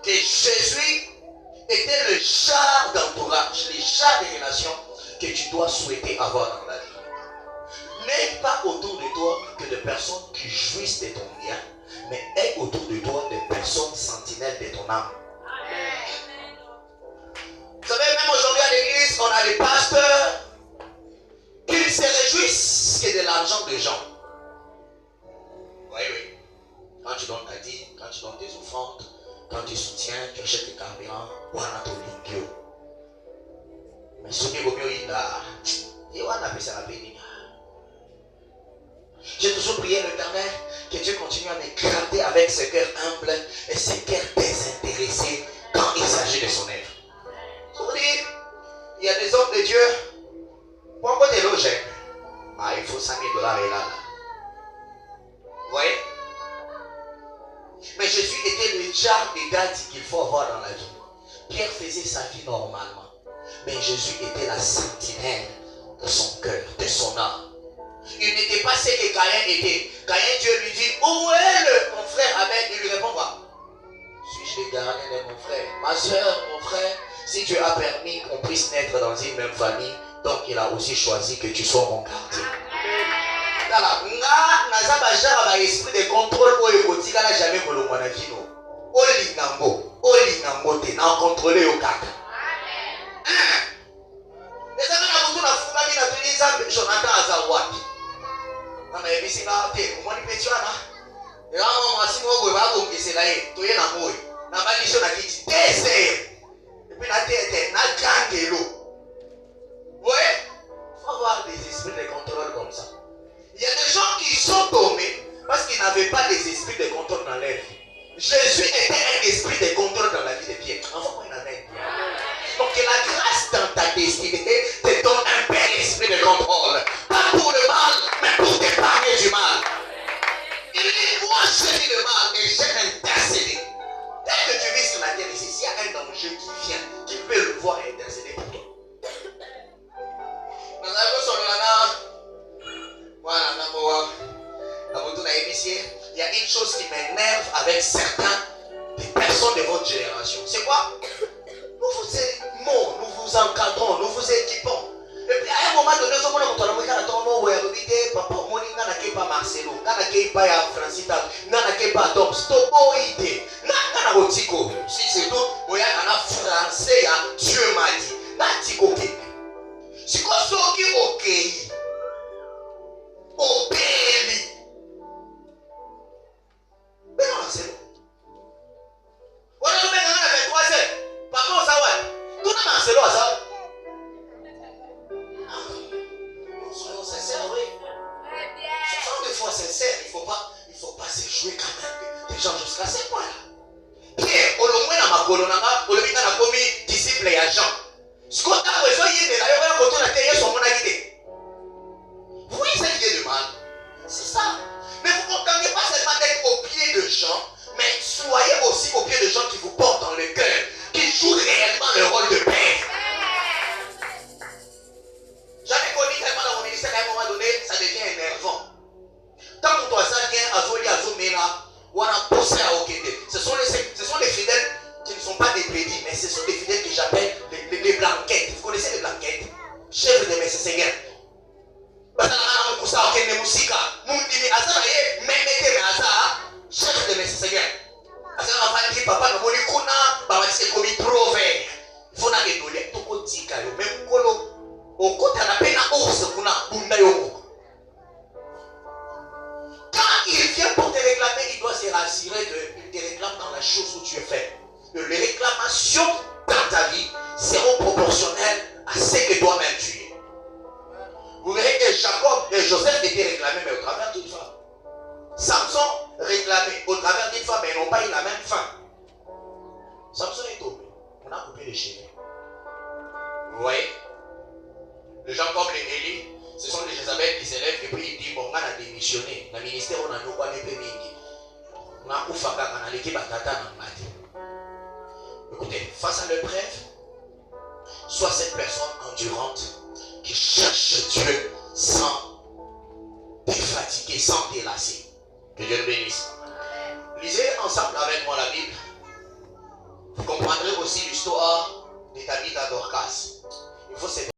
que Jésus était le genre d'entourage, le genre de relation que tu dois souhaiter avoir dans la vie. N'aie pas autour de toi que des personnes qui jouissent de ton bien, mais aie autour de toi des personnes sentinelles de ton âme. Vous savez, même aujourd'hui à l'église, on a des pasteurs qui ne se réjouissent que de l'argent des gens. Oui, oui. Quand tu donnes ta dîme, quand tu donnes tes offrandes, quand tu soutiens, tu achètes des carburants, ou un atolingio. Mais ce qui est mieux, il a appelé ça la béni. J'ai toujours prié l'Éternel que Dieu continue à m'éclater avec ce cœur humble et ce cœur désintéressé quand il s'agit de son œuvre. Vous dites, il y a des hommes de Dieu, pourquoi des loges? Ah, il faut 5 000 $ et là. Vous voyez? Mais Jésus était le genre de date qu'il faut avoir dans la vie. Pierre faisait sa vie normalement, mais Jésus était la sentinelle de son cœur, de son âme. Il n'était pas ce que Caïn était. Caïn, Dieu lui dit, où est mon frère Abel? Il lui répond quoi? Suis-je le gardien de mon frère? Ma soeur, mon frère, si Dieu a permis qu'on puisse naître dans une même famille, donc il a aussi choisi que tu sois mon gardien. Esprit de contrôle jamais Olingango te na contrôler au kaka. Les amis na mutu na funga mina tuliza Jonathan azawati. Na ebisi na te umoni pechiana. Ya mama mwasimu ogwe bago ngisela ye toye na moyo. Na balisho na kiti tese. Et puis na tete na kangelo. Ouais, faut avoir des esprits de contrôle comme ça. Il y a des gens qui sont tombés parce qu'ils n'avaient pas des esprits de contrôle dans leur vie. Jésus était un esprit de contrôle dans la vie de Pierre. Envoie-moi une amène. Donc que la grâce dans ta destinée te donne un bel esprit de contrôle. Pas pour le mal, mais pour t'épargner du mal. Il dit, moi je dis le mal et j'ai intercédé. Dès que tu vis sur la terre ici, s'il y a un danger qui vient, tu peux le voir et intercéder pour toi. Nous avons sur voilà, il y a une chose qui m'énerve avec certains des personnes de votre génération. C'est quoi? Nous vous aimons, nous vous encadrons, nous vous équipons. Et puis à un moment donné, nous avons dit, papa, Moninga n'a pas Marcelo, n'a pas Francita, n'a pas Tom, Stoboïde, n'a pas Tico. Si c'est tout, il y a un français, Dieu m'a dit, n'a Tico. C'est quoi ce qui est ok? Obéis. Mais non, c'est bon. On a fait avec 3 heures. Papa, on s'en tout le monde, c'est là, ça. Soyons sincères, oui. Soyons des fois sincères. Il ne faut pas se jouer quand même des gens jusqu'à ce point-là. Pierre, au moins dans ma colonne, on le met dans la commis disciple et agent. Ce qu'on a besoin, il est là, il y a un côté de la terre, son monagité. Vous voyez ce qui est de mal? C'est ça. Mais vous ne comptez pas seulement d'être au pied de gens, mais soyez aussi au pied de gens qui vous portent dans le cœur, qui jouent réellement le rôle de père. J'avais connu tellement dans mon ministère qu'à un moment donné, ça devient énervant. Tant que toi, ça vient à Zoli, à Zomela, ou à pousser à Okende. Ce sont les fidèles qui ne sont pas des prédits, mais ce sont des fidèles que j'appelle les blanquettes. Vous connaissez les blanquettes? Chef de mes seigneurs. Chef de mes seigneurs. Papa, nous voulons qu'on a comme trop vert. Il faut que nous les tocotika, même colo. Au côté de la peine à ours, qu'on a bunda yo. Quand il vient pour te réclamer, il doit se rassurer qu'il te réclame dans la chose où tu es fait. Les réclamations dans ta vie seront proportionnelles à ce que toi-même tu es. Vous verrez que Jacob et Joseph étaient réclamés, mais au travers d'une femme. Samson réclamé au travers d'une femme, mais ils n'ont pas eu la même fin. Samson est tombé. On a coupé les cheveux. Vous voyez? Les gens comme les Élie, ce sont les Jézabel qui s'élèvent et puis ils disent, bon, on a démissionné. Le ministère, on a nous quoi les pays. On a oufaka, on a l'équipe à Tata dans le. Écoutez, face à l'épreuve, sois cette personne endurante qui cherche Dieu sans te fatiguer, sans te lasser. Que Dieu le bénisse. Lisez ensemble avec moi la Bible. aussi l'histoire de Tabitha Dorcas. Il faut se